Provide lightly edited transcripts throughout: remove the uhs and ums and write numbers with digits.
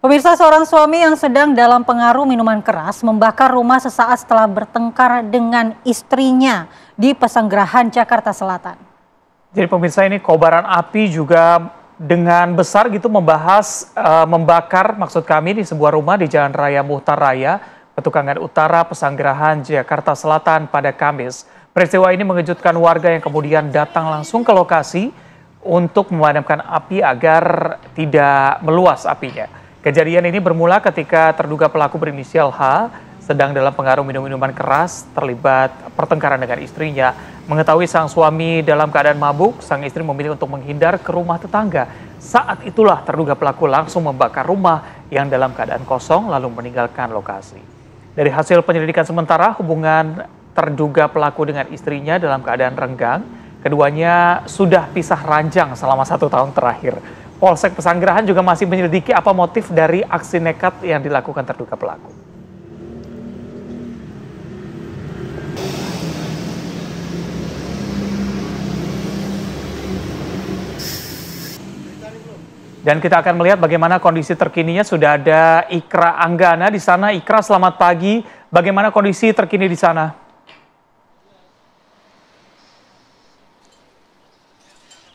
Pemirsa, seorang suami yang sedang dalam pengaruh minuman keras membakar rumah sesaat setelah bertengkar dengan istrinya di Pesanggerahan, Jakarta Selatan. Jadi pemirsa, ini kobaran api juga dengan besar gitu membakar maksud kami di sebuah rumah di Jalan Raya Muhtar Raya, Petukangan Utara, Pesanggerahan, Jakarta Selatan pada Kamis. Peristiwa ini mengejutkan warga yang kemudian datang langsung ke lokasi untuk memadamkan api agar tidak meluas apinya. Kejadian ini bermula ketika terduga pelaku berinisial H sedang dalam pengaruh minuman keras terlibat pertengkaran dengan istrinya. Mengetahui sang suami dalam keadaan mabuk, sang istri memilih untuk menghindar ke rumah tetangga. Saat itulah terduga pelaku langsung membakar rumah yang dalam keadaan kosong lalu meninggalkan lokasi. Dari hasil penyelidikan sementara, hubungan terduga pelaku dengan istrinya dalam keadaan renggang. Keduanya sudah pisah ranjang selama 1 tahun terakhir. Polsek Pesanggerahan juga masih menyelidiki apa motif dari aksi nekat yang dilakukan terduga pelaku. Dan kita akan melihat bagaimana kondisi terkininya. Sudah ada Ikra Anggana di sana. Ikra, selamat pagi. Bagaimana kondisi terkini di sana?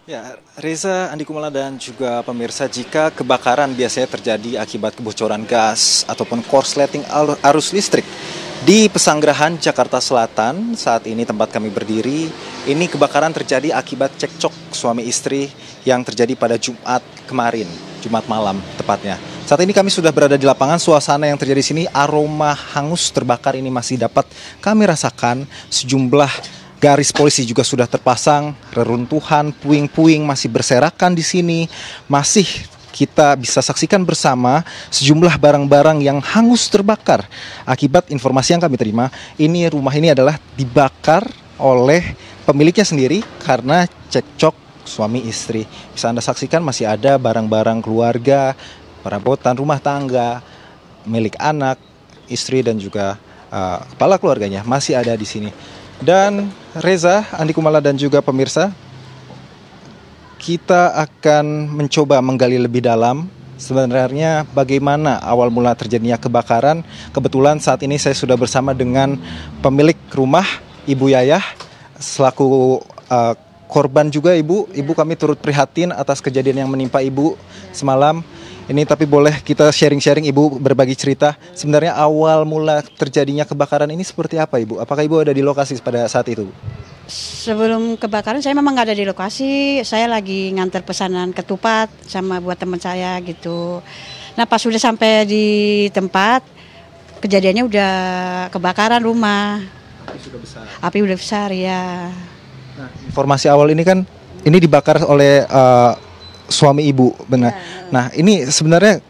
Ya, Reza, Andi Kumala dan juga pemirsa, jika kebakaran biasanya terjadi akibat kebocoran gas ataupun korsleting arus listrik di Pesanggerahan, Jakarta Selatan, saat ini tempat kami berdiri, ini kebakaran terjadi akibat cekcok suami istri yang terjadi pada Jumat kemarin, Jumat malam tepatnya. Saat ini kami sudah berada di lapangan, suasana yang terjadi di sini, aroma hangus terbakar ini masih dapat kami rasakan. Sejumlah garis polisi juga sudah terpasang, reruntuhan, puing-puing masih berserakan di sini. Masih kita bisa saksikan bersama sejumlah barang-barang yang hangus terbakar. Akibat informasi yang kami terima, rumah ini adalah dibakar oleh pemiliknya sendiri karena cekcok suami istri. Bisa Anda saksikan masih ada barang-barang keluarga, perabotan rumah tangga, milik anak, istri dan juga kepala keluarganya masih ada di sini. Dan Reza, Andi Kumala dan juga pemirsa, kita akan mencoba menggali lebih dalam sebenarnya bagaimana awal mula terjadinya kebakaran. Kebetulan saat ini saya sudah bersama dengan pemilik rumah, Ibu Yayah, selaku korban juga. Ibu, kami turut prihatin atas kejadian yang menimpa Ibu semalam. Ini tapi boleh kita sharing-sharing, Ibu berbagi cerita. Sebenarnya awal mula terjadinya kebakaran ini seperti apa, Ibu? Apakah Ibu ada di lokasi pada saat itu? Sebelum kebakaran saya memang nggak ada di lokasi. Saya lagi nganter pesanan ketupat sama buat teman saya gitu. Nah pas sudah sampai di tempat, kejadiannya udah kebakaran rumah. Api sudah besar. Api udah besar ya. Nah, informasi awal ini kan ini dibakar oleh suami Ibu, benar. Ya. Nah, ini sebenarnya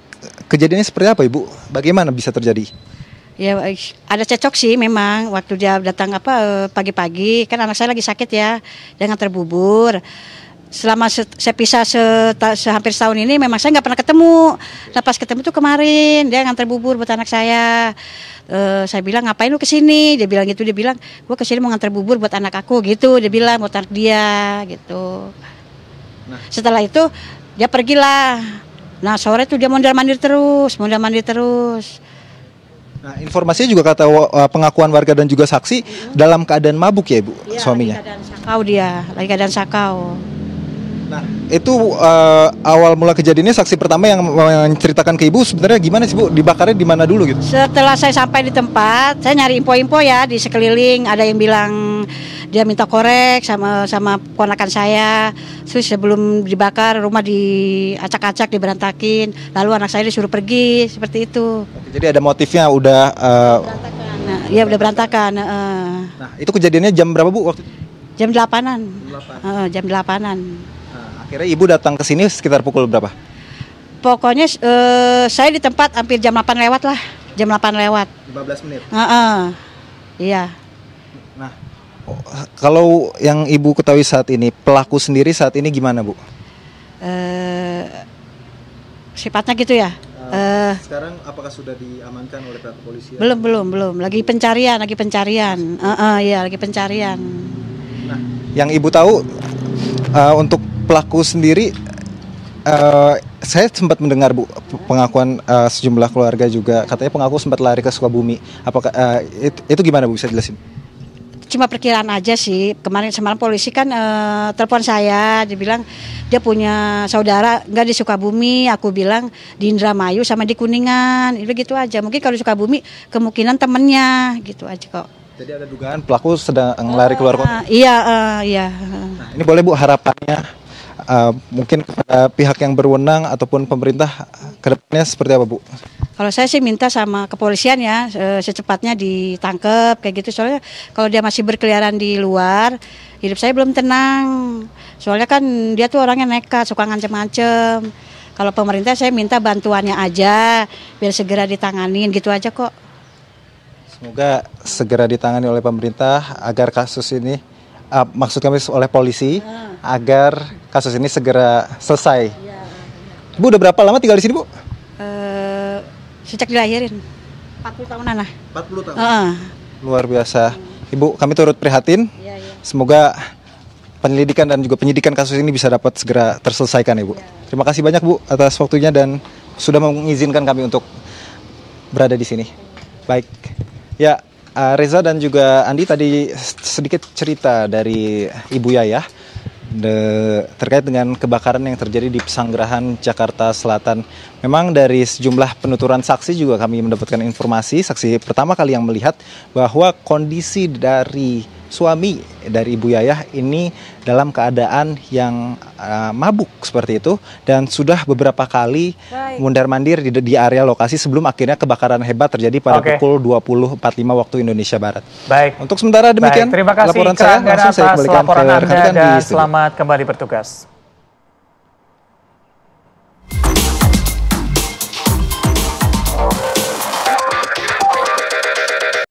kejadiannya seperti apa, Ibu? Bagaimana bisa terjadi? Ya, ada cecok sih memang waktu dia datang pagi-pagi, kan anak saya lagi sakit ya, dia nganter bubur. Selama saya pisah hampir setahun ini memang saya nggak pernah ketemu. Nah, pas ketemu tuh kemarin dia nganter bubur buat anak saya. Saya bilang ngapain lu kesini? Dia bilang gitu, gua kesini mau nganter bubur buat anak aku gitu. Dia bilang buat anak dia gitu. Nah. Setelah itu dia pergilah. Nah sore tuh dia mondar-mandir terus. Nah informasinya juga kata pengakuan warga dan juga saksi dalam keadaan mabuk ya, Ibu, ya, suaminya. Lagi keadaan sakau. Nah itu awal mula kejadiannya, saksi pertama yang menceritakan ke Ibu sebenarnya gimana sih, Bu? Dibakarnya di mana dulu gitu? Setelah saya sampai di tempat, saya nyari info-info ya di sekeliling. Ada yang bilang dia minta korek sama ponakan saya. Terus sebelum dibakar rumah diacak-acak, diberantakin. Lalu anak saya disuruh pergi seperti itu. Oke, jadi ada motifnya udah berantakan. Nah, ya udah berantakan. Nah itu kejadiannya jam berapa, Bu, waktu itu? Jam 8-an. Jam 8-an. Nah, akhirnya Ibu datang ke sini sekitar pukul berapa? Pokoknya saya di tempat hampir jam 8 lewat lah. Jam 8 lewat. 15 menit? Iya. Nah, kalau yang Ibu ketahui saat ini, pelaku sendiri saat ini gimana, Bu? Sifatnya gitu ya. Sekarang apakah sudah diamankan oleh pihak kepolisian? Belum. Lagi pencarian. Iya, lagi pencarian. Nah, yang Ibu tahu untuk pelaku sendiri Saya sempat mendengar Bu pengakuan sejumlah keluarga juga katanya pengaku sempat lari ke Sukabumi. Apakah itu gimana Bu, bisa jelasin? Cuma perkiraan aja sih. Semalam polisi kan telepon saya, dia bilang dia punya saudara nggak di Sukabumi, aku bilang di Indramayu sama di Kuningan, itu gitu aja. Mungkin kalau di Sukabumi kemungkinan temennya gitu aja kok. Jadi ada dugaan pelaku sedang lari keluar kota. Iya. Nah, ini boleh Bu harapannya mungkin kepada pihak yang berwenang ataupun pemerintah ke depannya seperti apa Bu? Kalau saya sih minta sama kepolisian ya secepatnya ditangkap kayak gitu, soalnya kalau dia masih berkeliaran di luar, hidup saya belum tenang. Soalnya kan dia tuh orangnya nekat, suka ngancem-ngancem. Kalau pemerintah saya minta bantuannya aja biar segera ditanganin gitu aja kok. Semoga segera ditangani oleh pemerintah agar kasus ini, maksud kami oleh polisi, agar kasus ini segera selesai. Bu, udah berapa lama tinggal di sini Bu? Sejak dilahirin 40 tahunan lah. 40 tahun. Luar biasa. Ibu, kami turut prihatin. Iya. Semoga penyelidikan dan juga penyidikan kasus ini bisa dapat segera terselesaikan Ibu. Terima kasih banyak Bu atas waktunya dan sudah mengizinkan kami untuk berada di sini. Baik. Ya, Reza dan juga Andi tadi sedikit cerita dari Ibu Yayah terkait dengan kebakaran yang terjadi di Pesanggerahan Jakarta Selatan. Memang dari sejumlah penuturan saksi juga kami mendapatkan informasi, saksi pertama kali yang melihat bahwa kondisi dari suami dari Ibu Yayah ini dalam keadaan yang mabuk seperti itu dan sudah beberapa kali mundar-mandir di area lokasi sebelum akhirnya kebakaran hebat terjadi pada pukul 20.45 waktu Indonesia Barat. Baik. Untuk sementara demikian. Baik, terima kasih laporan saya langsung saya kembalikan ke laporan Anda rekan di dan studio. selamat kembali bertugas.